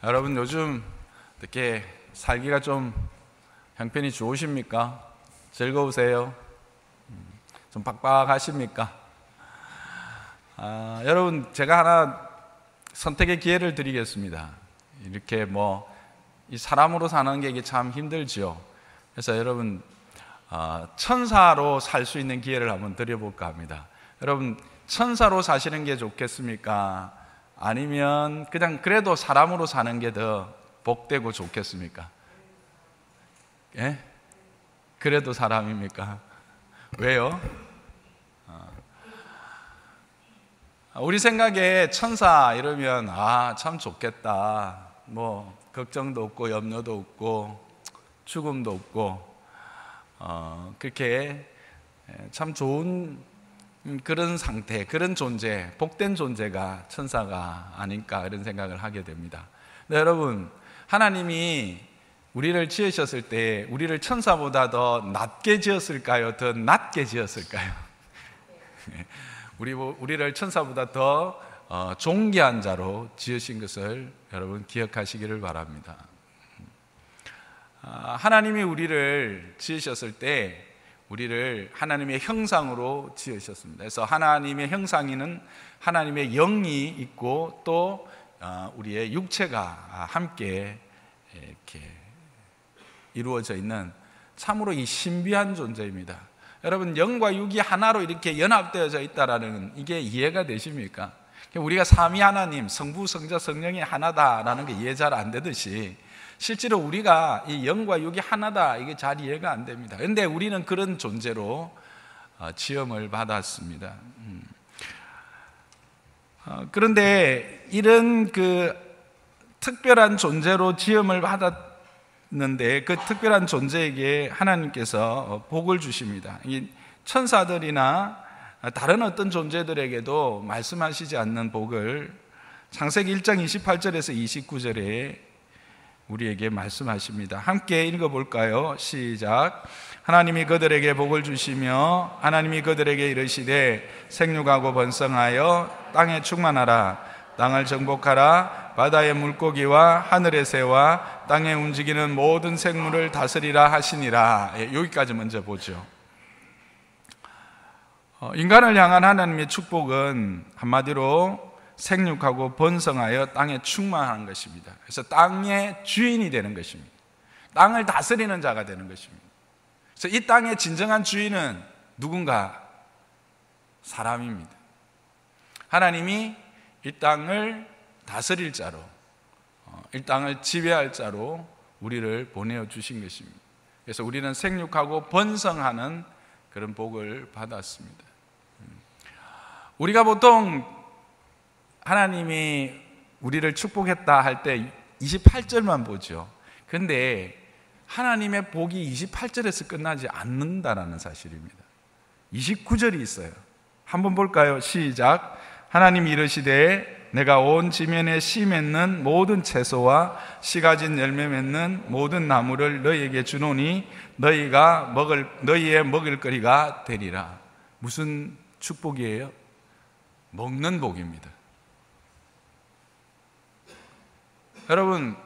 여러분 요즘 이렇게 살기가 좀 형편이 좋으십니까? 즐거우세요? 좀 빡빡하십니까? 여러분 제가 하나 선택의 기회를 드리겠습니다. 이렇게 이 사람으로 사는 게 이게 참 힘들지요. 그래서 여러분 천사로 살 수 있는 기회를 한번 드려볼까 합니다. 여러분 천사로 사시는 게 좋겠습니까? 아니면 그냥 그래도 사람으로 사는 게 더 복되고 좋겠습니까? 예? 그래도 사람입니까? 왜요? 우리 생각에 천사 이러면 참 좋겠다. 걱정도 없고 염려도 없고 죽음도 없고 그렇게 참 좋은 그런 상태, 그런 존재, 복된 존재가 천사가 아닐까 이런 생각을 하게 됩니다. 근데 여러분 하나님이 우리를 지으셨을 때 우리를 천사보다 더 낮게 지었을까요? 더 낮게 지었을까요? 우리를 천사보다 더 존귀한 자로 지으신 것을 여러분 기억하시기를 바랍니다. 하나님이 우리를 지으셨을 때 우리를 하나님의 형상으로 지으셨습니다. 그래서 하나님의 형상에는 하나님의 영이 있고 또 우리의 육체가 함께 이렇게 이루어져 있는 참으로 이 신비한 존재입니다. 여러분 영과 육이 하나로 이렇게 연합되어져 있다라는 이게 이해가 되십니까? 우리가 삼위 하나님, 성부, 성자, 성령이 하나다라는 게 이해 잘 안 되듯이 실제로 우리가 이 영과 육이 하나다 이게 잘 이해가 안 됩니다. 그런데 우리는 그런 존재로 지음을 받았습니다. 그런데 이런 그 특별한 존재로 지음을 받았는데 그 특별한 존재에게 하나님께서 복을 주십니다. 이 천사들이나 다른 어떤 존재들에게도 말씀하시지 않는 복을 창세기 1장 28절에서 29절에 우리에게 말씀하십니다. 함께 읽어볼까요? 시작. 하나님이 그들에게 복을 주시며 하나님이 그들에게 이르시되 생육하고 번성하여 땅에 충만하라. 땅을 정복하라. 바다의 물고기와 하늘의 새와 땅에 움직이는 모든 생물을 다스리라 하시니라. 여기까지 먼저 보죠. 인간을 향한 하나님의 축복은 한마디로 생육하고 번성하여 땅에 충만한 것입니다. 그래서 땅의 주인이 되는 것입니다. 땅을 다스리는 자가 되는 것입니다. 그래서 이 땅의 진정한 주인은 누군가? 사람입니다. 하나님이 이 땅을 다스릴 자로, 이 땅을 지배할 자로 우리를 보내어 주신 것입니다. 그래서 우리는 생육하고 번성하는 그런 복을 받았습니다. 우리가 보통 하나님이 우리를 축복했다 할 때 28절만 보죠. 그런데 하나님의 복이 28절에서 끝나지 않는다라는 사실입니다. 29절이 있어요. 한번 볼까요? 시작. 하나님이 이르시되 내가 온 지면에 씨 맺는 모든 채소와 씨 가진 열매 맺는 모든 나무를 너희에게 주노니 너희의 먹을거리가 되리라. 무슨 축복이에요? 먹는 복입니다. 여러분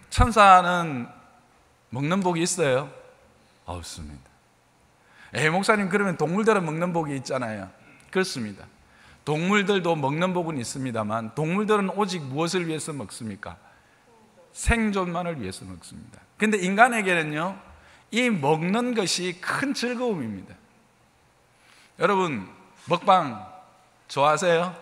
천사는 먹는 복이 있어요? 없습니다. 목사님 그러면 동물들은 먹는 복이 있잖아요. 그렇습니다. 동물들도 먹는 복은 있습니다만 동물들은 오직 무엇을 위해서 먹습니까? 생존만을 위해서 먹습니다. 그런데 인간에게는요 이 먹는 것이 큰 즐거움입니다. 여러분 먹방 좋아하세요?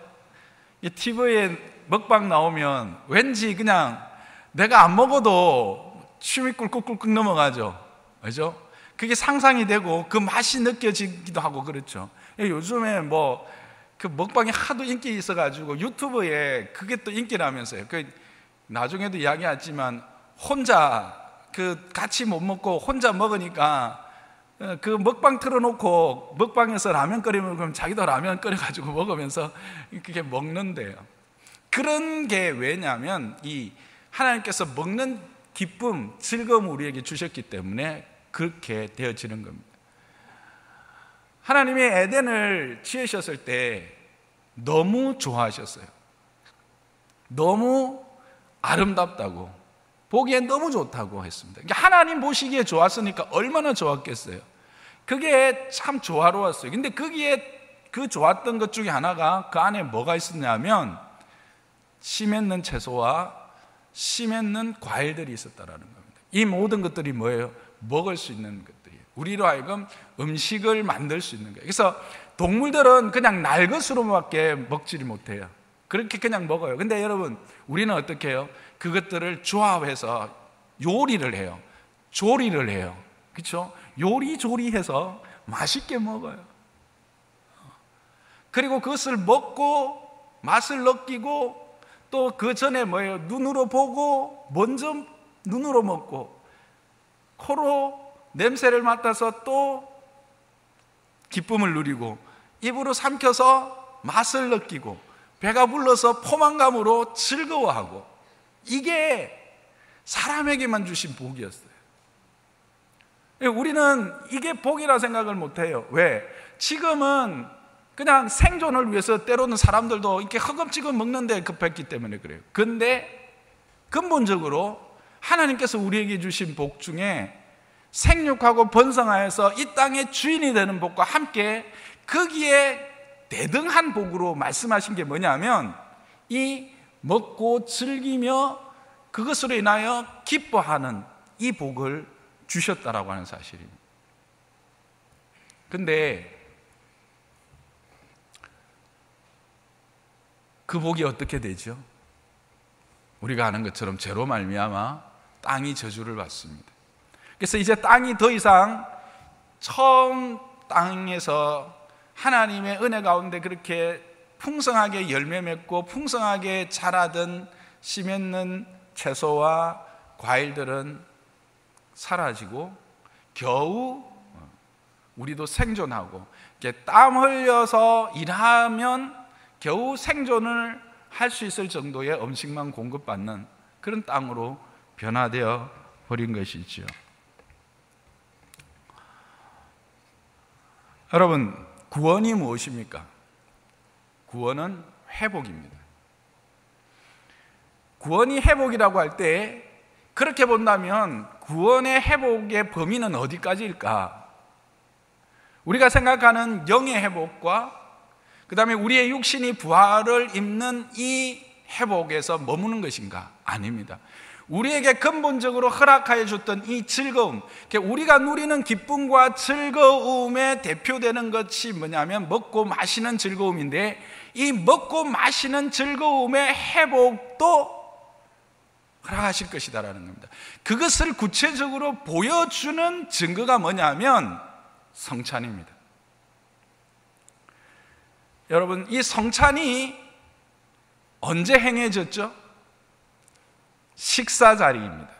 이 TV에 먹방 나오면 왠지 그냥 내가 안 먹어도 침이 꿀꿀꿀 넘어가죠. 그죠? 그게 상상이 되고 그 맛이 느껴지기도 하고 그렇죠. 요즘에 그 먹방이 하도 인기 있어가지고 유튜브에 그게 또 인기라면서요. 나중에도 이야기하지만 혼자 같이 못 먹고 혼자 먹으니까 그 먹방 틀어놓고 먹방에서 라면 끓이면 그럼 자기도 라면 끓여가지고 먹으면서 그게 먹는데요. 그런 게 왜냐하면 이 하나님께서 먹는 기쁨, 즐거움을 우리에게 주셨기 때문에 그렇게 되어지는 겁니다. 하나님이 에덴을 지으셨을 때 너무 좋아하셨어요. 너무 아름답다고, 보기에 너무 좋다고 했습니다. 그러니까 하나님 보시기에 좋았으니까 얼마나 좋았겠어요. 그게 참 조화로웠어요. 근데 거기에 그 좋았던 것 중에 하나가 그 안에 뭐가 있었냐면 씨 맺는 채소와 씨 맺는 과일들이 있었다라는 겁니다. 이 모든 것들이 뭐예요? 먹을 수 있는 것들이에요. 우리로 하여금 음식을 만들 수 있는 거예요. 그래서 동물들은 그냥 날 것으로밖에 먹지를 못해요. 그렇게 그냥 먹어요. 근데 여러분, 우리는 어떻게 해요? 그것들을 조합해서 요리를 해요. 조리를 해요. 그렇죠? 요리조리해서 맛있게 먹어요. 그리고 그것을 먹고 맛을 느끼고 또 그 전에 뭐예요? 눈으로 보고 먼저 눈으로 먹고 코로 냄새를 맡아서 또 기쁨을 누리고 입으로 삼켜서 맛을 느끼고 배가 불러서 포만감으로 즐거워하고, 이게 사람에게만 주신 복이었어요. 우리는 이게 복이라 생각을 못해요. 왜? 지금은 그냥 생존을 위해서 때로는 사람들도 이렇게 허겁지겁 먹는 데 급했기 때문에 그래요. 근데 근본적으로 하나님께서 우리에게 주신 복 중에 생육하고 번성하여서 이 땅의 주인이 되는 복과 함께 거기에 대등한 복으로 말씀하신 게 뭐냐면 이 먹고 즐기며 그것으로 인하여 기뻐하는 이 복을 주셨다라고 하는 사실입니다. 근데 그 복이 어떻게 되죠? 우리가 아는 것처럼 죄로 말미암아 땅이 저주를 받습니다. 그래서 이제 땅이 더 이상 처음 땅에서 하나님의 은혜 가운데 그렇게 풍성하게 열매 맺고 풍성하게 자라던 씨 맺는 채소와 과일들은 사라지고 겨우 우리도 생존하고 땀 흘려서 일하면 겨우 생존을 할 수 있을 정도의 음식만 공급받는 그런 땅으로 변화되어 버린 것이지요. 여러분, 구원이 무엇입니까? 구원은 회복입니다. 구원이 회복이라고 할 때 그렇게 본다면 구원의 회복의 범위는 어디까지일까? 우리가 생각하는 영의 회복과 그 다음에 우리의 육신이 부활을 입는 이 회복에서 머무는 것인가? 아닙니다. 우리에게 근본적으로 허락하여 줬던 이 즐거움, 우리가 누리는 기쁨과 즐거움에 대표되는 것이 뭐냐면 먹고 마시는 즐거움인데, 이 먹고 마시는 즐거움의 회복도 허락하실 것이다라는 겁니다. 그것을 구체적으로 보여주는 증거가 뭐냐면 성찬입니다. 여러분, 이 성찬이 언제 행해졌죠? 식사 자리입니다.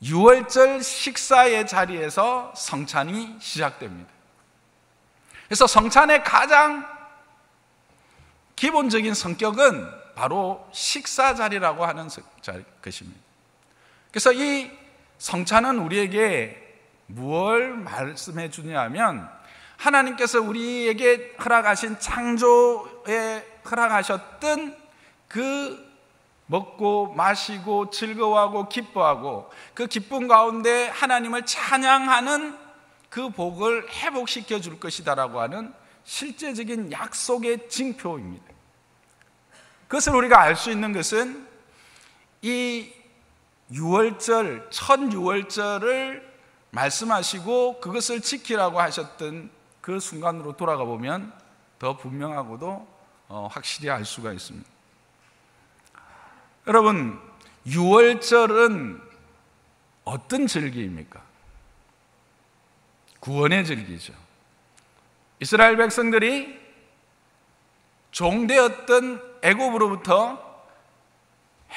유월절 식사의 자리에서 성찬이 시작됩니다. 그래서 성찬의 가장 기본적인 성격은 바로 식사 자리라고 하는 것입니다. 그래서 이 성찬은 우리에게 무엇을 말씀해 주냐면 하나님께서 우리에게 허락하신 창조에 허락하셨던 그 먹고 마시고 즐거워하고 기뻐하고 그 기쁨 가운데 하나님을 찬양하는 그 복을 회복시켜 줄 것이다라고 하는 실제적인 약속의 징표입니다. 그것을 우리가 알 수 있는 것은 이 유월절, 첫 유월절을 말씀하시고 그것을 지키라고 하셨던 그 순간으로 돌아가 보면 더 분명하고도 확실히 알 수가 있습니다. 여러분, 유월절은 어떤 절기입니까? 구원의 절기죠. 이스라엘 백성들이 종되었던 애굽으로부터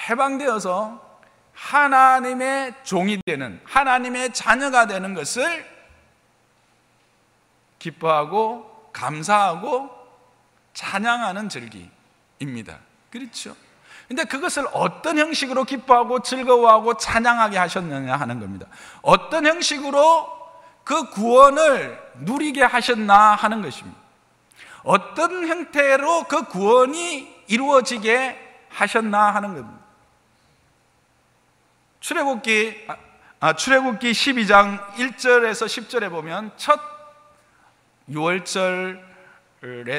해방되어서 하나님의 종이 되는, 하나님의 자녀가 되는 것을 기뻐하고 감사하고 찬양하는 절기입니다. 그렇죠? 근데 그것을 어떤 형식으로 기뻐하고 즐거워하고 찬양하게 하셨느냐 하는 겁니다. 어떤 형식으로 그 구원을 누리게 하셨나 하는 것입니다. 어떤 형태로 그 구원이 이루어지게 하셨나 하는 겁니다. 출애굽기 12장 1절에서 10절에 보면 첫 유월절에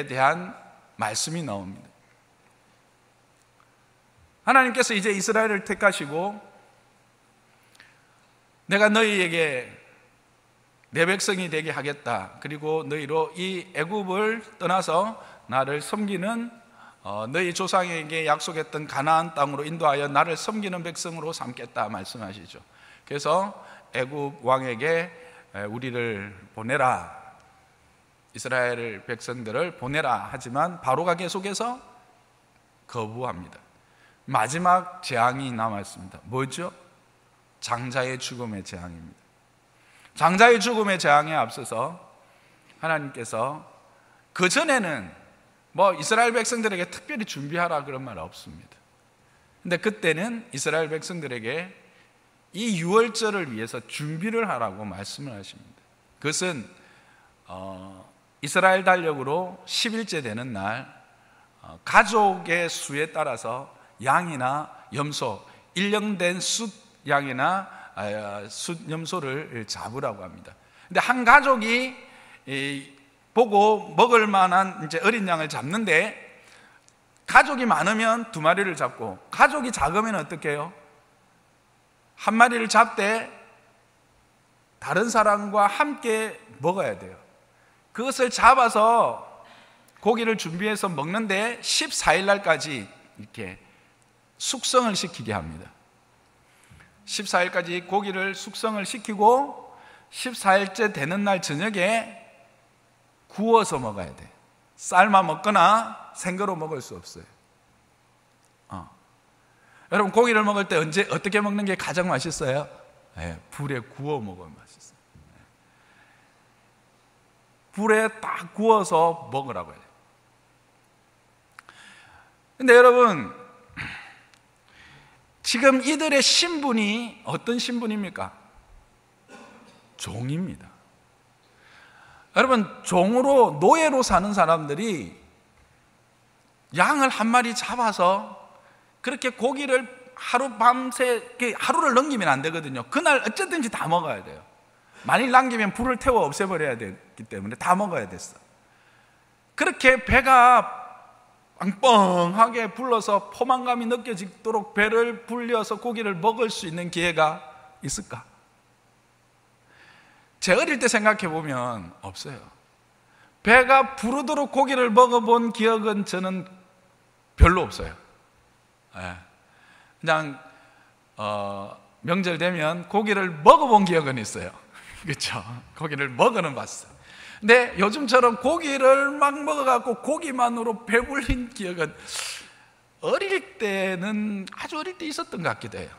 대한 말씀이 나옵니다. 하나님께서 이제 이스라엘을 택하시고 내가 너희에게 내 백성이 되게 하겠다. 그리고 너희로 이 애굽을 떠나서 나를 섬기는 너희 조상에게 약속했던 가나안 땅으로 인도하여 나를 섬기는 백성으로 삼겠다 말씀하시죠. 그래서 애굽 왕에게 우리를 보내라, 이스라엘 백성들을 보내라 하지만 바로가 계속해서 거부합니다. 마지막 재앙이 남았습니다. 뭐죠? 장자의 죽음의 재앙입니다. 장자의 죽음의 재앙에 앞서서 하나님께서 그 전에는 이스라엘 백성들에게 특별히 준비하라 그런 말 없습니다. 근데 그때는 이스라엘 백성들에게 이 유월절을 위해서 준비를 하라고 말씀을 하십니다. 그것은 이스라엘 달력으로 10일째 되는 날 가족의 수에 따라서 양이나 염소, 일령된 숫 양이나 숫 염소를 잡으라고 합니다. 근데 한 가족이 보고 먹을 만한 이제 어린 양을 잡는데 가족이 많으면 2마리를 잡고 가족이 작으면 어떻게 해요? 한 마리를 잡되 다른 사람과 함께 먹어야 돼요. 그것을 잡아서 고기를 준비해서 먹는데 14일 날까지 이렇게 숙성을 시키게 합니다. 14일까지 고기를 숙성을 시키고 14일째 되는 날 저녁에 구워서 먹어야 돼. 삶아 먹거나 생거로 먹을 수 없어요. 여러분 고기를 먹을 때 어떻게 먹는 게 가장 맛있어요? 불에 구워 먹으면 맛있어요. 불에 딱 구워서 먹으라고 해요. 근데 여러분 지금 이들의 신분이 어떤 신분입니까? 종입니다. 여러분 종으로 노예로 사는 사람들이 양을 한 마리 잡아서 그렇게 고기를 하루를 넘기면 안 되거든요. 그날 어쨌든지 다 먹어야 돼요. 만일 남기면 불을 태워 없애버려야 되기 때문에 다 먹어야 됐어. 그렇게 배가 빵빵하게 불러서 포만감이 느껴지도록 배를 불려서 고기를 먹을 수 있는 기회가 있을까? 제 어릴 때 생각해 보면 없어요. 배가 부르도록 고기를 먹어본 기억은 저는 별로 없어요. 그냥 명절 되면 고기를 먹어본 기억은 있어요. 그렇죠? 고기를 먹어는 봤어요. 근데 요즘처럼 고기를 막 먹어갖고 고기만으로 배불린 기억은 어릴 때는 아주 어릴 때 있었던 것 같기도 해요.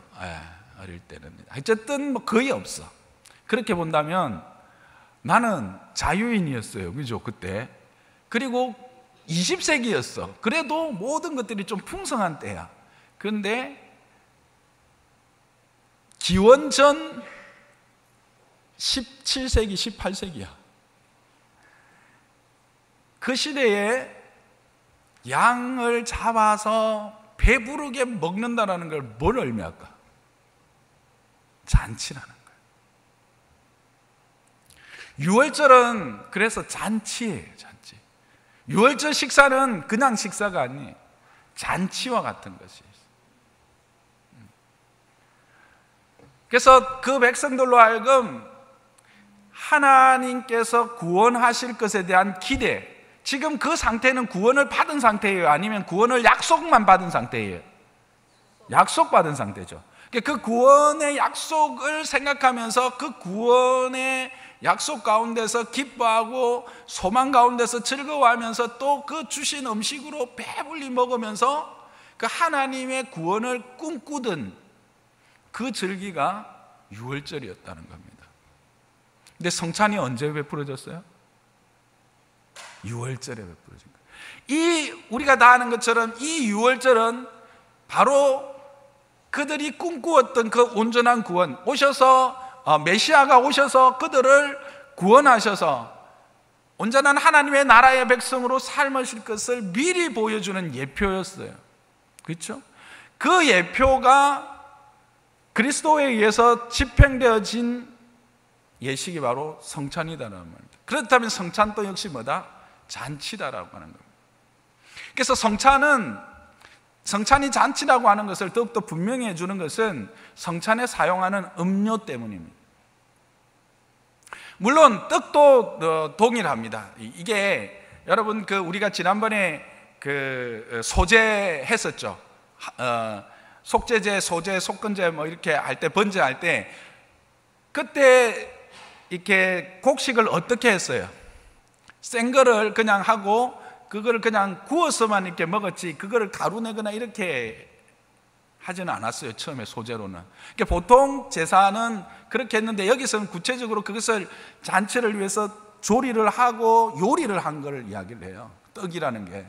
어릴 때는 어쨌든 거의 없어. 그렇게 본다면 나는 자유인이었어요. 그죠? 그때. 그리고 20세기였어. 그래도 모든 것들이 좀 풍성한 때야. 그런데 기원전 17세기, 18세기야. 그 시대에 양을 잡아서 배부르게 먹는다는 걸 뭘 의미할까? 잔치라는 거예요. 유월절은 그래서 잔치예요. 잔치. 유월절 식사는 그냥 식사가 아니에요. 잔치와 같은 것이에요. 그래서 그 백성들로 하여금 하나님께서 구원하실 것에 대한 기대, 지금 그 상태는 구원을 받은 상태예요? 아니면 구원을 약속만 받은 상태예요? 약속받은 상태죠. 그 구원의 약속을 생각하면서 그 구원의 약속 가운데서 기뻐하고 소망 가운데서 즐거워하면서 또 그 주신 음식으로 배불리 먹으면서 그 하나님의 구원을 꿈꾸던 그 절기가 유월절이었다는 겁니다. 근데 성찬이 언제 베풀어졌어요? 유월절에 베풀어진 거예요. 우리가 다 아는 것처럼 이 유월절은 바로 그들이 꿈꾸었던 그 온전한 구원, 메시아가 오셔서 그들을 구원하셔서 온전한 하나님의 나라의 백성으로 삶으실 것을 미리 보여주는 예표였어요. 그렇죠? 그 예표가 그리스도에 의해서 집행되어진 예식이 바로 성찬이다라는 말입니다. 그렇다면 성찬도 역시 뭐다? 잔치다라고 하는 겁니다. 그래서 성찬이 잔치라고 하는 것을 더욱더 분명히 해주는 것은 성찬에 사용하는 음료 때문입니다. 물론 떡도 동일합니다. 이게 여러분 우리가 지난번에 소제 했었죠. 속제제, 소제, 속건제 뭐 이렇게 할 때, 번제할 때 그때 이렇게 곡식을 어떻게 했어요? 생 거를 그냥 하고 그거를 그냥 구워서만 이렇게 먹었지 그거를 가루내거나 이렇게 하지는 않았어요. 처음에 소제로는. 그러니까 보통 제사는 그렇게 했는데 여기서는 구체적으로 그것을 잔치를 위해서 조리를 하고 요리를 한 걸 이야기를 해요. 떡이라는 게.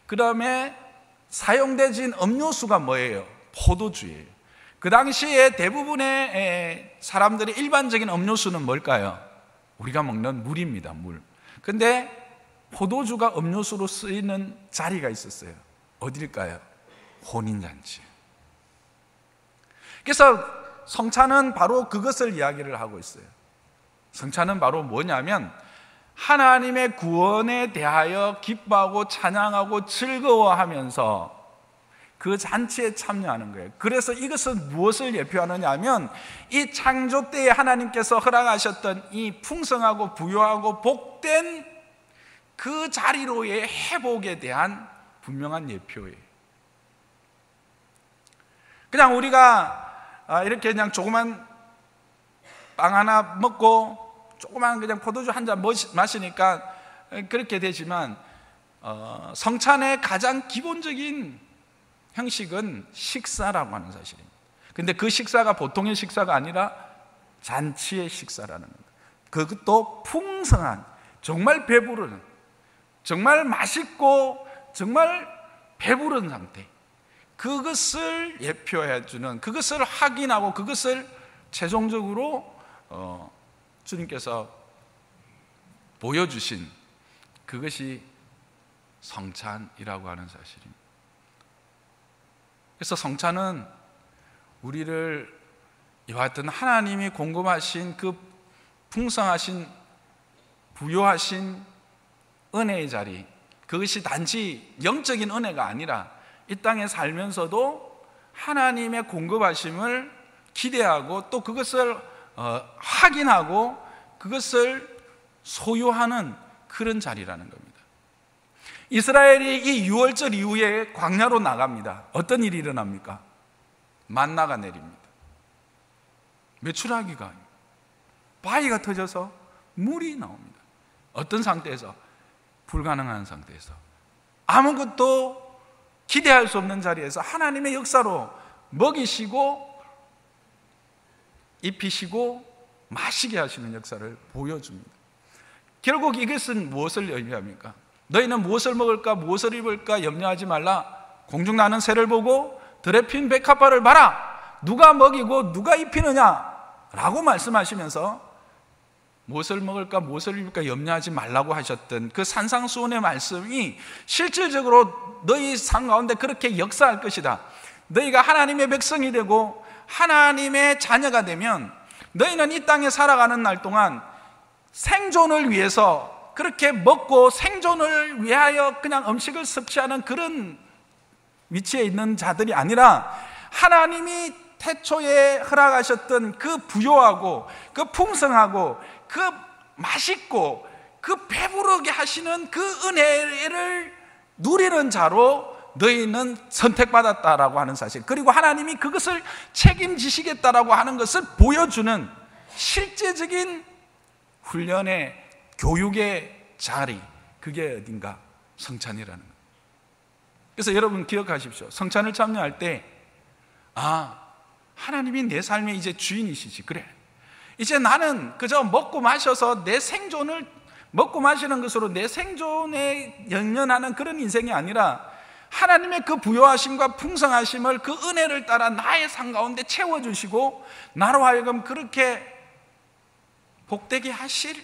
그 다음에 사용되진 음료수가 뭐예요? 포도주예요. 그 당시에 대부분의 사람들이 일반적인 음료수는 뭘까요? 우리가 먹는 물입니다. 물. 근데 포도주가 음료수로 쓰이는 자리가 있었어요. 어딜까요? 혼인잔치. 그래서 성찬은 바로 그것을 이야기를 하고 있어요. 성찬은 바로 뭐냐면 하나님의 구원에 대하여 기뻐하고 찬양하고 즐거워하면서 그 잔치에 참여하는 거예요. 그래서 이것은 무엇을 예표하느냐 하면 이 창조 때에 하나님께서 허락하셨던 이 풍성하고 부유하고 복된 그 자리로의 회복에 대한 분명한 예표예요. 그냥 우리가 이렇게 그냥 조그만 빵 하나 먹고 조그만 그냥 포도주 한 잔 마시니까 그렇게 되지만 성찬의 가장 기본적인 형식은 식사라고 하는 사실입니다. 근데 그 식사가 보통의 식사가 아니라 잔치의 식사라는 겁니다. 그것도 풍성한, 정말 배부른, 정말 맛있고 정말 배부른 상태, 그것을 예표해 주는, 그것을 확인하고 그것을 최종적으로 주님께서 보여주신 그것이 성찬이라고 하는 사실입니다. 그래서 성찬은 우리를 이와 같은 하나님이 공급하신 그 풍성하신 부요하신 은혜의 자리, 그것이 단지 영적인 은혜가 아니라 이 땅에 살면서도 하나님의 공급하심을 기대하고 또 그것을 확인하고 그것을 소유하는 그런 자리라는 겁니다. 이스라엘이 이 6월절 이후에 광야로 나갑니다. 어떤 일이 일어납니까? 만나가 내립니다. 메추라기가, 바위가 터져서 물이 나옵니다. 어떤 상태에서? 불가능한 상태에서, 아무것도 기대할 수 없는 자리에서 하나님의 역사로 먹이시고 입히시고 마시게 하시는 역사를 보여줍니다. 결국 이것은 무엇을 의미합니까? 너희는 무엇을 먹을까 무엇을 입을까 염려하지 말라. 공중 나는 새를 보고 들에 핀 백합화를 봐라. 누가 먹이고 누가 입히느냐 라고 말씀하시면서 무엇을 먹을까 무엇을 입을까 염려하지 말라고 하셨던 그 산상수훈의 말씀이 실질적으로 너희 삶 가운데 그렇게 역사할 것이다. 너희가 하나님의 백성이 되고 하나님의 자녀가 되면 너희는 이 땅에 살아가는 날 동안 생존을 위해서 그렇게 먹고 생존을 위하여 그냥 음식을 섭취하는 그런 위치에 있는 자들이 아니라 하나님이 태초에 허락하셨던 그 부요하고 그 풍성하고 그 맛있고 그 배부르게 하시는 그 은혜를 누리는 자로 너희는 선택받았다라고 하는 사실, 그리고 하나님이 그것을 책임지시겠다라고 하는 것을 보여주는 실제적인 훈련의 교육의 자리, 그게 어딘가? 성찬이라는 거예요. 그래서 여러분 기억하십시오. 성찬을 참여할 때 하나님이 내 삶의 이제 주인이시지. 그래, 이제 나는 그저 먹고 마셔서 내 생존을 먹고 마시는 것으로 내 생존에 연연하는 그런 인생이 아니라 하나님의 그 부요하심과 풍성하심을, 그 은혜를 따라 나의 삶 가운데 채워주시고 나로 하여금 그렇게 복되게 하실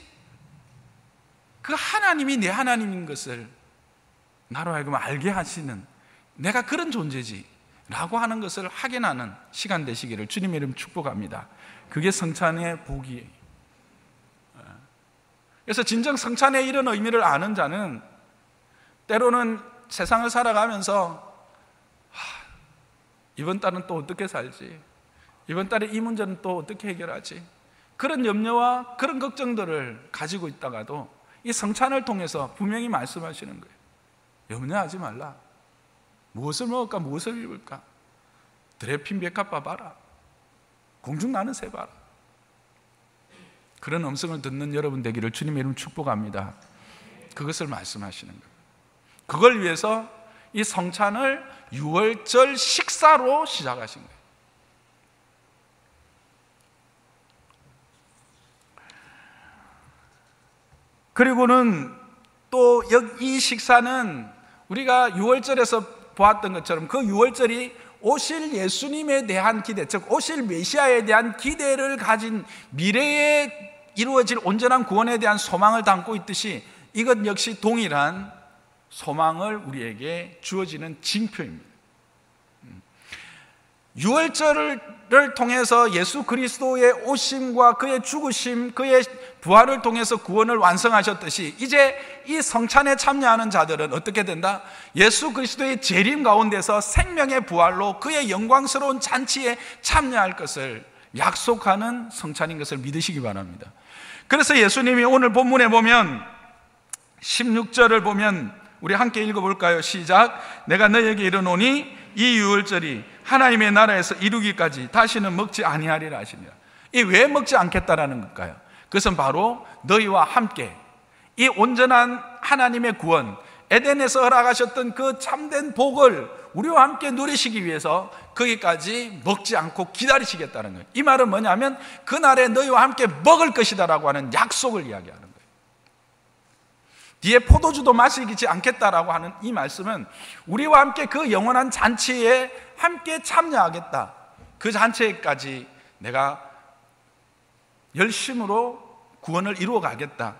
그 하나님이 내 하나님인 것을 나로 하여금 알게 하시는, 내가 그런 존재지, 라고 하는 것을 확인하는 시간 되시기를 주님의 이름 축복합니다. 그게 성찬의 복이에요. 그래서 진정 성찬의 이런 의미를 아는 자는 때로는 세상을 살아가면서 이번 달은 또 어떻게 살지? 이번 달에 이 문제는 또 어떻게 해결하지? 그런 염려와 그런 걱정들을 가지고 있다가도 이 성찬을 통해서 분명히 말씀하시는 거예요. 염려하지 말라. 무엇을 먹을까? 무엇을 입을까? 드레핀 백합화 봐라. 공중 나는 새 봐라. 그런 음성을 듣는 여러분 되기를 주님의 이름 축복합니다. 그것을 말씀하시는 거예요. 그걸 위해서 이 성찬을 유월절 식사로 시작하신 거예요. 그리고는 또 이 식사는 우리가 유월절에서 보았던 것처럼 그 유월절이 오실 예수님에 대한 기대, 즉 오실 메시아에 대한 기대를 가진 미래에 이루어질 온전한 구원에 대한 소망을 담고 있듯이 이것 역시 동일한 소망을 우리에게 주어지는 징표입니다. 유월절을 통해서 예수 그리스도의 오심과 그의 죽으심, 그의 부활을 통해서 구원을 완성하셨듯이 이제 이 성찬에 참여하는 자들은 어떻게 된다? 예수 그리스도의 재림 가운데서 생명의 부활로 그의 영광스러운 잔치에 참여할 것을 약속하는 성찬인 것을 믿으시기 바랍니다. 그래서 예수님이 오늘 본문에 보면 16절을 보면 우리 함께 읽어볼까요? 시작. 내가 너희에게 이르노니 이 유월절이 하나님의 나라에서 이루기까지 다시는 먹지 아니하리라 하시니라. 이 왜 먹지 않겠다라는 걸까요? 그것은 바로 너희와 함께 이 온전한 하나님의 구원, 에덴에서 허락하셨던 그 참된 복을 우리와 함께 누리시기 위해서 거기까지 먹지 않고 기다리시겠다는 거예요. 이 말은 뭐냐면 그날에 너희와 함께 먹을 것이다라고 하는 약속을 이야기하는 거예요. 뒤에 포도주도 마시지 않겠다라고 하는 이 말씀은 우리와 함께 그 영원한 잔치에 함께 참여하겠다. 그 잔치에까지 내가 열심으로 구원을 이루어 가겠다.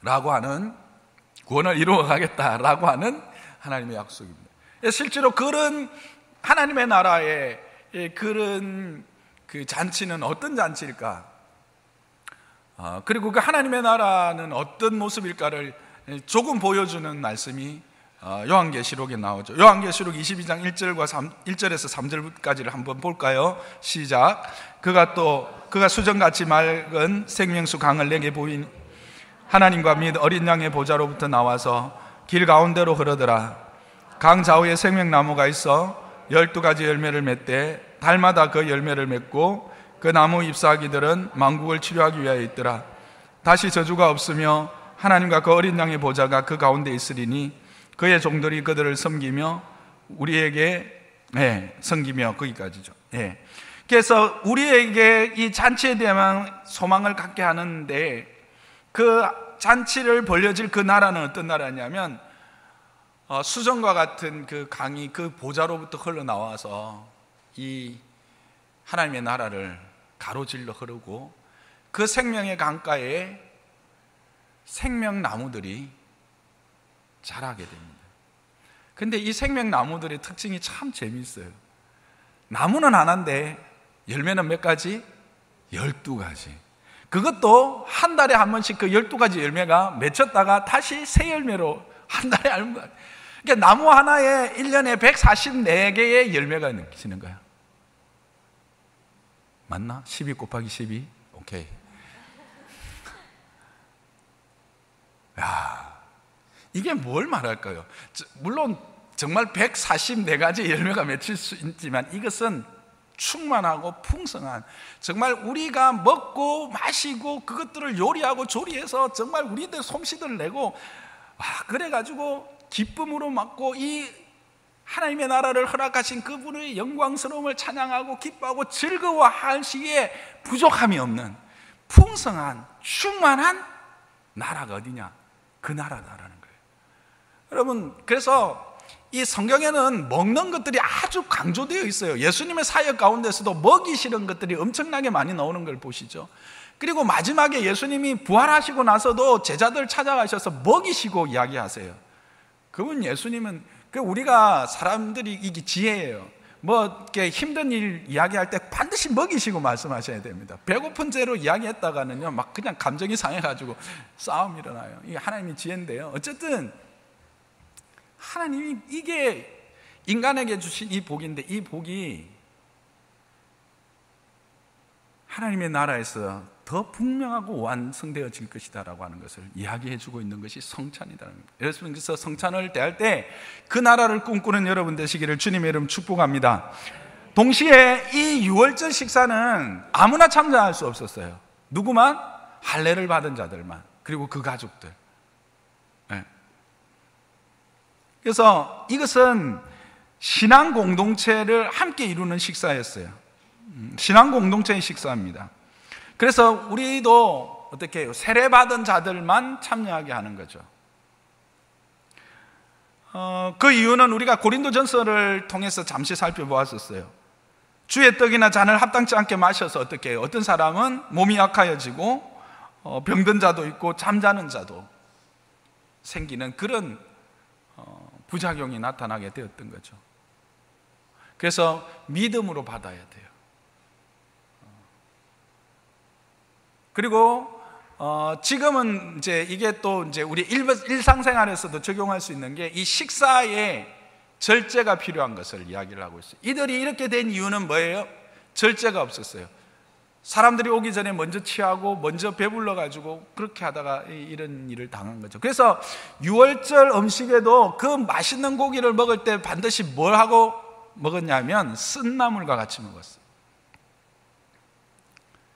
라고 하는, 구원을 이루어 가겠다라고 하는 하나님의 약속입니다. 실제로 그런 하나님의 나라의 그런 그 잔치는 어떤 잔치일까? 그리고 그 하나님의 나라는 어떤 모습일까를 조금 보여주는 말씀이 요한계시록에 나오죠. 요한계시록 22장 1절에서 3절까지를 한번 볼까요? 시작. 그가 수정같이 맑은 생명수 강을 내게 보인 하나님과 및 어린 양의 보좌로부터 나와서 길 가운데로 흐르더라. 강 좌우에 생명나무가 있어 12가지 열매를 맺되 달마다 그 열매를 맺고 그 나무 잎사귀들은 만국을 치료하기 위하여 있더라. 다시 저주가 없으며 하나님과 그 어린 양의 보좌가 그 가운데 있으리니 그의 종들이 그들을 섬기며 우리에게 섬기며 거기까지죠. 그래서 우리에게 이 잔치에 대한 소망을 갖게 하는데 그 잔치를 벌려질 그 나라는 어떤 나라냐면 수정과 같은 그 강이 그 보좌로부터 흘러나와서 이 하나님의 나라를 가로질러 흐르고 그 생명의 강가에 생명나무들이 자라게 됩니다. 근데 이 생명나무들의 특징이 참 재미있어요. 나무는 하나인데 열매는 몇 가지? 12가지. 그것도 한 달에 한 번씩 그 12가지 열매가 맺혔다가 다시 새 열매로 한 달에 한 번. 그러니까 나무 하나에 1년에 144개의 열매가 느끼시는 거야. 맞나? 12 곱하기 12? 오케이. 야, 이게 뭘 말할까요? 물론 정말 144가지 열매가 맺힐 수 있지만 이것은 충만하고 풍성한, 정말 우리가 먹고 마시고 그것들을 요리하고 조리해서 정말 우리들 솜씨들 내고 그래가지고 기쁨으로 맞고 이 하나님의 나라를 허락하신 그분의 영광스러움을 찬양하고 기뻐하고 즐거워할 시기에 부족함이 없는 풍성한 충만한 나라가 어디냐? 그 나라다라는 거예요. 여러분, 그래서 이 성경에는 먹는 것들이 아주 강조되어 있어요. 예수님의 사역 가운데서도 먹이시는 것들이 엄청나게 많이 나오는 걸 보시죠. 그리고 마지막에 예수님이 부활하시고 나서도 제자들 찾아가셔서 먹이시고 이야기하세요. 그분 예수님은, 우리가 사람들이 이게 지혜예요. 뭐 이렇게 힘든 일 이야기할 때 반드시 먹이시고 말씀하셔야 됩니다. 배고픈 채로 이야기했다가는요, 막 그냥 감정이 상해가지고 싸움이 일어나요. 이게 하나님의 지혜인데요. 어쨌든 하나님이, 이게 인간에게 주신 이 복인데, 이 복이 하나님의 나라에서 더 분명하고 완성되어질 것이다 라고 하는 것을 이야기해 주고 있는 것이 성찬이라는 겁니다. 그래서 성찬을 대할 때 그 나라를 꿈꾸는 여러분 되시기를 주님의 이름 축복합니다. 동시에 이 유월절 식사는 아무나 참여할 수 없었어요. 누구만? 할례를 받은 자들만, 그리고 그 가족들. 네. 그래서 이것은 신앙 공동체를 함께 이루는 식사였어요. 신앙 공동체의 식사입니다. 그래서 우리도 어떻게 해요? 세례받은 자들만 참여하게 하는 거죠. 그 이유는 우리가 고린도전서를 통해서 잠시 살펴보았었어요. 주의 떡이나 잔을 합당치 않게 마셔서 어떻게 해요? 어떤 사람은 몸이 약하여지고 병든 자도 있고 잠자는 자도 생기는 그런 부작용이 나타나게 되었던 거죠. 그래서 믿음으로 받아야 돼요. 그리고 지금은 이게 또 우리 일상생활에서도 적용할 수 있는 게, 이 식사에 절제가 필요한 것을 이야기를 하고 있어요. 이들이 이렇게 된 이유는 뭐예요? 절제가 없었어요. 사람들이 오기 전에 먼저 취하고 먼저 배불러 가지고 그렇게 하다가 이런 일을 당한 거죠. 그래서 유월절 음식에도 그 맛있는 고기를 먹을 때 반드시 뭘 하고 먹었냐면 쓴나물과 같이 먹었어요.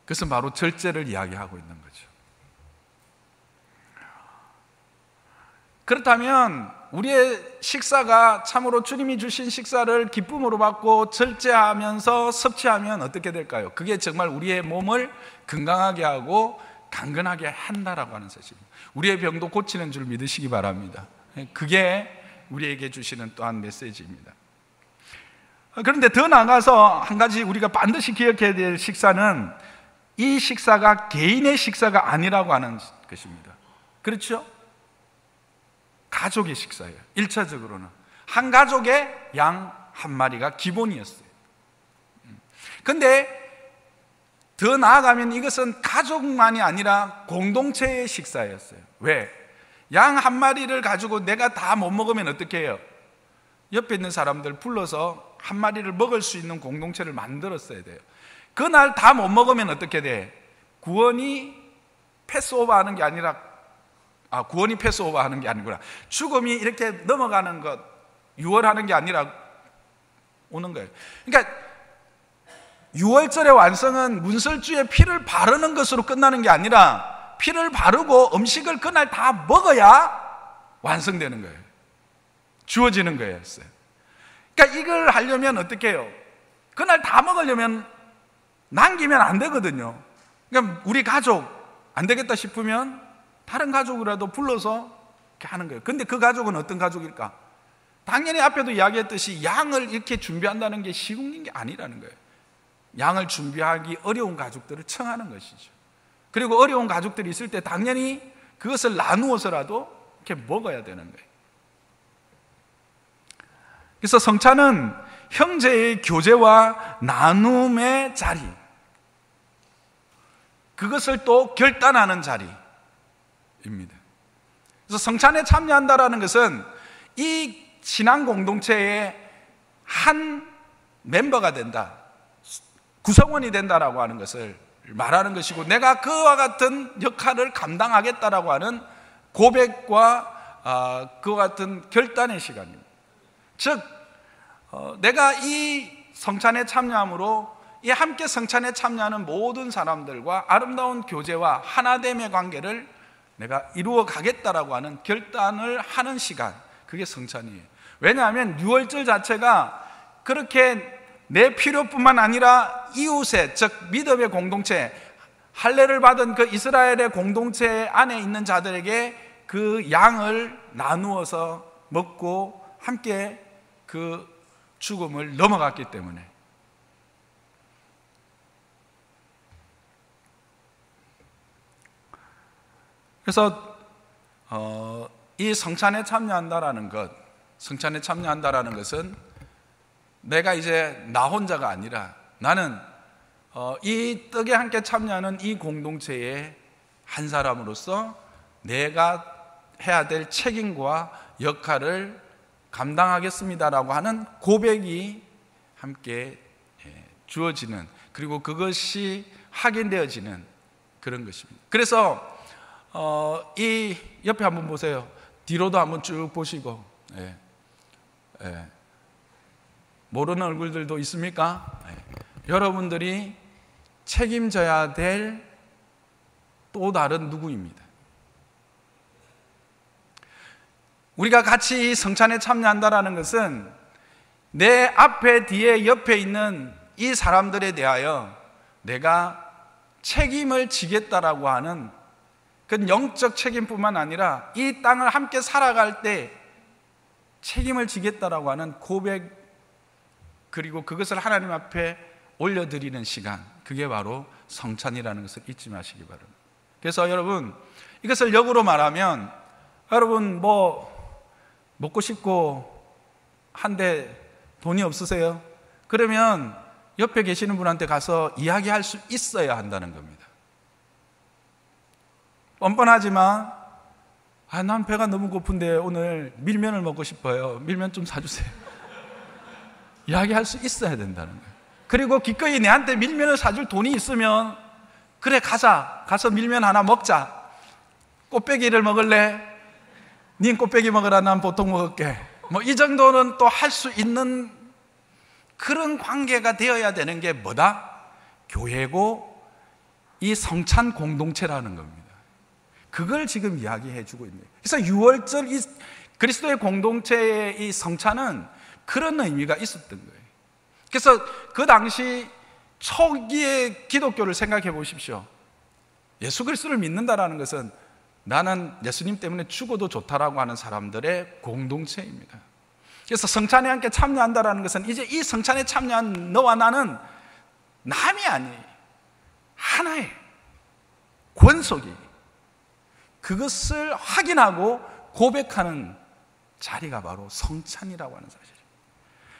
그것은 바로 절제를 이야기하고 있는 거죠. 그렇다면 우리의 식사가 참으로 주님이 주신 식사를 기쁨으로 받고 절제하면서 섭취하면 어떻게 될까요? 그게 정말 우리의 몸을 건강하게 하고 강건하게 한다라고 하는 사실입니다. 우리의 병도 고치는 줄 믿으시기 바랍니다. 그게 우리에게 주시는 또한 메시지입니다. 그런데 더 나아가서 한 가지 우리가 반드시 기억해야 될 식사는, 이 식사가 개인의 식사가 아니라고 하는 것입니다. 그렇죠? 가족의 식사예요. 1차적으로는 한 가족에 양 한 마리가 기본이었어요. 그런데 더 나아가면 이것은 가족만이 아니라 공동체의 식사였어요. 왜? 양 한 마리를 가지고 내가 다 못 먹으면 어떻게 해요? 옆에 있는 사람들 불러서 한 마리를 먹을 수 있는 공동체를 만들었어야 돼요. 그날 다 못 먹으면 어떻게 돼? 구원이 패스오버 하는 게 아니라, 구원이 패스오버 하는 게 아니구나. 죽음이 이렇게 넘어가는 것, 유월하는 게 아니라 오는 거예요. 그러니까 유월절의 완성은 문설주에 피를 바르는 것으로 끝나는 게 아니라, 피를 바르고 음식을 그날 다 먹어야 완성되는 거예요. 주어지는 거였어요. 그러니까 이걸 하려면 어떻게 해요? 그날 다 먹으려면 남기면 안 되거든요. 그러니까 우리 가족 안 되겠다 싶으면 다른 가족이라도 불러서 이렇게 하는 거예요. 근데 그 가족은 어떤 가족일까? 당연히 앞에도 이야기했듯이 양을 이렇게 준비한다는 게 쉬운 게 아니라는 거예요. 양을 준비하기 어려운 가족들을 청하는 것이죠. 그리고 어려운 가족들이 있을 때 당연히 그것을 나누어서라도 이렇게 먹어야 되는 거예요. 그래서 성찬은 형제의 교제와 나눔의 자리, 그것을 또 결단하는 자리입니다. 그래서 성찬에 참여한다라는 것은 이 신앙 공동체의 한 멤버가 된다, 구성원이 된다라고 하는 것을 말하는 것이고, 내가 그와 같은 역할을 감당하겠다라고 하는 고백과 그와 같은 결단의 시간입니다. 즉 내가 이 성찬에 참여함으로 이 함께 성찬에 참여하는 모든 사람들과 아름다운 교제와 하나됨의 관계를 내가 이루어 가겠다라고 하는 결단을 하는 시간, 그게 성찬이에요. 왜냐하면 유월절 자체가 그렇게 내 필요뿐만 아니라 이웃의, 즉 믿음의 공동체, 할례를 받은 그 이스라엘의 공동체 안에 있는 자들에게 그 양을 나누어서 먹고 함께 그 죽음을 넘어갔기 때문에. 그래서 이 성찬에 참여한다라는 것은 내가 이제 나 혼자가 아니라 나는 이 떡에 함께 참여하는 이 공동체의 한 사람으로서 내가 해야 될 책임과 역할을 감당하겠습니다라고 하는 고백이 함께 주어지는, 그리고 그것이 확인되어지는 그런 것입니다. 그래서 이 옆에 한번 보세요. 뒤로도 한번 쭉 보시고, 모르는 얼굴들도 있습니까? 여러분들이 책임져야 될 또 다른 누구입니다. 우리가 같이 성찬에 참여한다는 것은 내 앞에, 뒤에, 옆에 있는 이 사람들에 대하여 내가 책임을 지겠다라고 하는 그 영적 책임뿐만 아니라 이 땅을 함께 살아갈 때 책임을 지겠다라고 하는 고백, 그리고 그것을 하나님 앞에 올려드리는 시간, 그게 바로 성찬이라는 것을 잊지 마시기 바랍니다. 그래서 여러분, 이것을 역으로 말하면, 여러분 먹고 싶고 한데 돈이 없으세요? 그러면 옆에 계시는 분한테 가서 이야기할 수 있어야 한다는 겁니다. 뻔뻔하지만 난 배가 너무 고픈데 오늘 밀면을 먹고 싶어요. 밀면 좀 사주세요. 이야기할 수 있어야 된다는 거예요. 그리고 기꺼이 내한테 밀면을 사줄 돈이 있으면 그래, 가서 밀면 하나 먹자. 꽃배기를 먹을래? 닌 꽃배기 먹으라, 난 보통 먹을게. 이 정도는 또 할 수 있는 그런 관계가 되어야 되는 게 뭐다? 교회고 이 성찬 공동체라는 겁니다. 그걸 지금 이야기해 주고 있는 거예요. 그래서 6월절 이 그리스도의 공동체의 이 성찬은 그런 의미가 있었던 거예요. 그래서 그 당시 초기의 기독교를 생각해 보십시오. 예수 그리스도를 믿는다라는 것은 나는 예수님 때문에 죽어도 좋다라고 하는 사람들의 공동체입니다. 그래서 성찬에 함께 참여한다라는 것은 이제 이 성찬에 참여한 너와 나는 남이 아니에요. 하나의 권속이, 그것을 확인하고 고백하는 자리가 바로 성찬이라고 하는 사실입니다.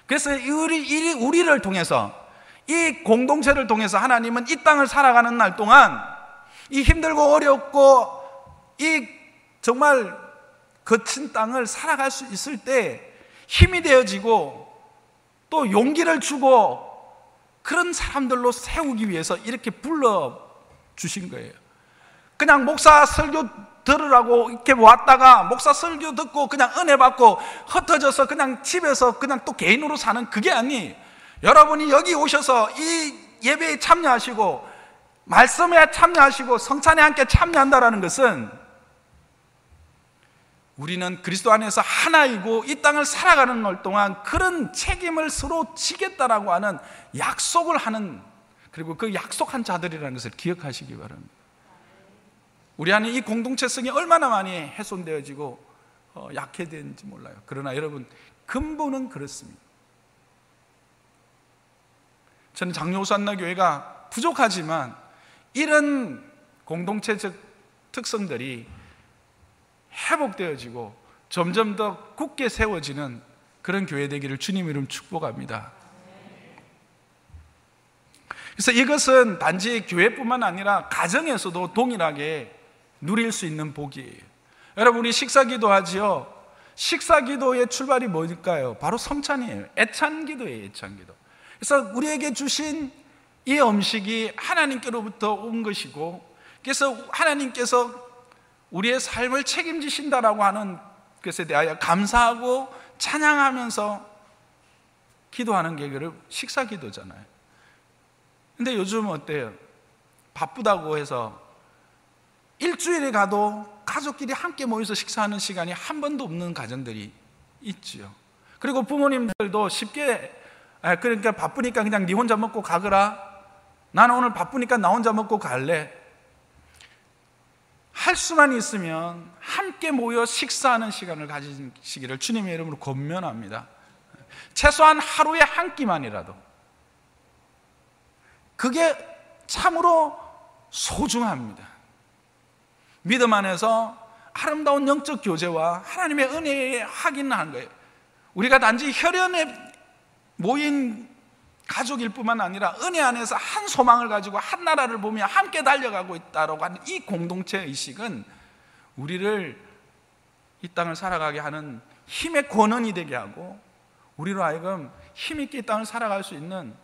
그래서 우리를 통해서, 이 공동체를 통해서 하나님은 이 땅을 살아가는 날 동안 이 힘들고 어렵고 이 정말 거친 땅을 살아갈 수 있을 때 힘이 되어지고 또 용기를 주고 그런 사람들로 세우기 위해서 이렇게 불러주신 거예요. 그냥 목사 설교 들으라고 이렇게 왔다가 목사 설교 듣고 그냥 은혜 받고 흩어져서 그냥 집에서 그냥 또 개인으로 사는 그게 아니, 여러분이 여기 오셔서 이 예배에 참여하시고 말씀에 참여하시고 성찬에 함께 참여한다는 것은 우리는 그리스도 안에서 하나이고 이 땅을 살아가는 날 동안 그런 책임을 서로 지겠다라고 하는 약속을 하는, 그리고 그 약속한 자들이라는 것을 기억하시기 바랍니다. 우리 안에 이 공동체성이 얼마나 많이 훼손되어지고 약해되는지 몰라요. 그러나 여러분, 근본은 그렇습니다. 저는 장로산나 교회가 부족하지만 이런 공동체적 특성들이 회복되어지고 점점 더 굳게 세워지는 그런 교회 되기를 주님 이름 축복합니다. 그래서 이것은 단지 교회뿐만 아니라 가정에서도 동일하게 누릴 수 있는 복이에요. 여러분, 우리 식사기도 하지요. 식사기도의 출발이 뭘까요? 바로 성찬이에요. 애찬기도예요. 애찬기도. 그래서 우리에게 주신 이 음식이 하나님께로부터 온 것이고, 그래서 하나님께서 우리의 삶을 책임지신다라고 하는 것에 대하여 감사하고 찬양하면서 기도하는 게 식사기도잖아요. 근데 요즘 어때요? 바쁘다고 해서 일주일에 가도 가족끼리 함께 모여서 식사하는 시간이 한 번도 없는 가정들이 있지요. 그리고 부모님들도 쉽게 그러니까 바쁘니까 그냥 네 혼자 먹고 가거라, 나는 오늘 바쁘니까 나 혼자 먹고 갈래, 할 수만 있으면 함께 모여 식사하는 시간을 가지시기를 주님의 이름으로 권면합니다. 최소한 하루에 한 끼만이라도. 그게 참으로 소중합니다. 믿음 안에서 아름다운 영적 교제와 하나님의 은혜에 확인하는 거예요. 우리가 단지 혈연에 모인 가족일 뿐만 아니라 은혜 안에서 한 소망을 가지고 한 나라를 보며 함께 달려가고 있다고 하는 이 공동체 의식은 우리를 이 땅을 살아가게 하는 힘의 권원이 되게 하고, 우리로 하여금 힘있게 이 땅을 살아갈 수 있는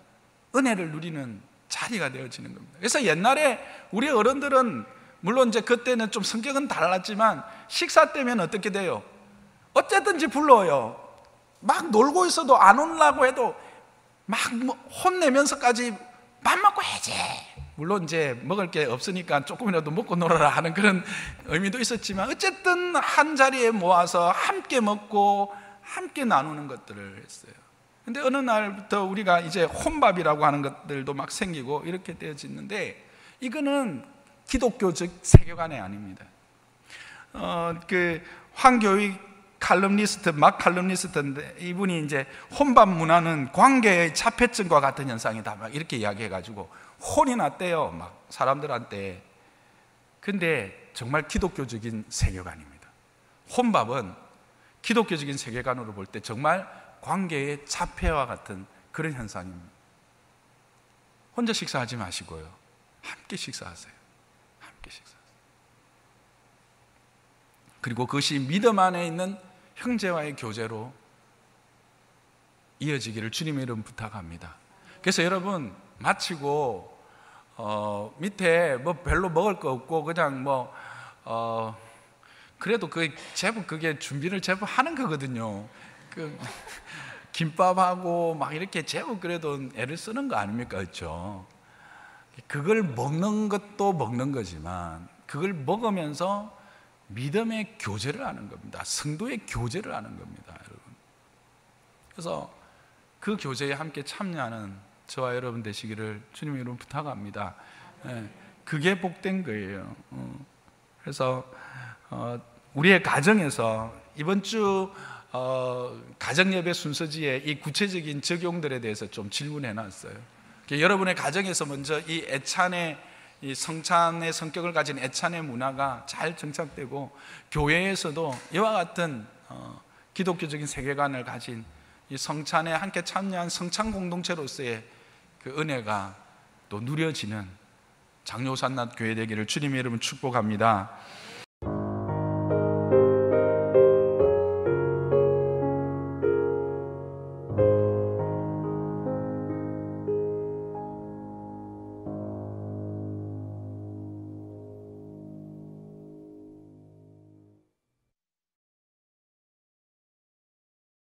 은혜를 누리는 자리가 되어지는 겁니다. 그래서 옛날에 우리 어른들은 물론 이제 그때는 좀 성격은 달랐지만 식사 때면 어떻게 돼요? 어쨌든지 불러요. 막 놀고 있어도 안 오려고 해도 막 혼내면서까지 밥 먹고 해야지. 물론 이제 먹을 게 없으니까 조금이라도 먹고 놀아라 하는 그런 의미도 있었지만 어쨌든 한 자리에 모아서 함께 먹고 함께 나누는 것들을 했어요. 근데 어느 날부터 우리가 이제 혼밥이라고 하는 것들도 막 생기고 이렇게 되어지는데, 이거는 기독교적 세계관이 아닙니다. 그 황교익 칼럼니스트, 막 칼럼니스트인데 이분이 이제 혼밥 문화는 관계의 자폐증과 같은 현상이다 막 이렇게 이야기해가지고 혼이 났대요, 막 사람들한테. 근데 정말 기독교적인 세계관입니다. 혼밥은 기독교적인 세계관으로 볼 때 정말 관계의 자폐와 같은 그런 현상입니다. 혼자 식사하지 마시고요, 함께 식사하세요. 함께 식사하세요. 그리고 그것이 믿음 안에 있는 형제와의 교제로 이어지기를 주님의 이름 부탁합니다. 그래서 여러분 마치고 밑에 뭐 별로 먹을 거 없고 그냥 그래도 제법 그게 준비를 제법 하는 거거든요. 김밥하고 막 이렇게 제법 그래도 애를 쓰는 거 아닙니까? 그렇죠? 그걸 먹는 것도 먹는 거지만 그걸 먹으면서 믿음의 교제를 하는 겁니다. 성도의 교제를 하는 겁니다, 여러분. 그래서 그 교제에 함께 참여하는 저와 여러분 되시기를 주님의 이름으로 부탁합니다. 그게 복된 거예요. 그래서 우리의 가정에서 이번 주 가정예배 순서지에 이 구체적인 적용들에 대해서 좀 질문해 놨어요. 여러분의 가정에서 먼저 이 애찬의, 이 성찬의 성격을 가진 애찬의 문화가 잘 정착되고, 교회에서도 이와 같은 기독교적인 세계관을 가진 이 성찬에 함께 참여한 성찬 공동체로서의 그 은혜가 또 누려지는 장로산낫 교회 되기를 주님의 이름으로 축복합니다.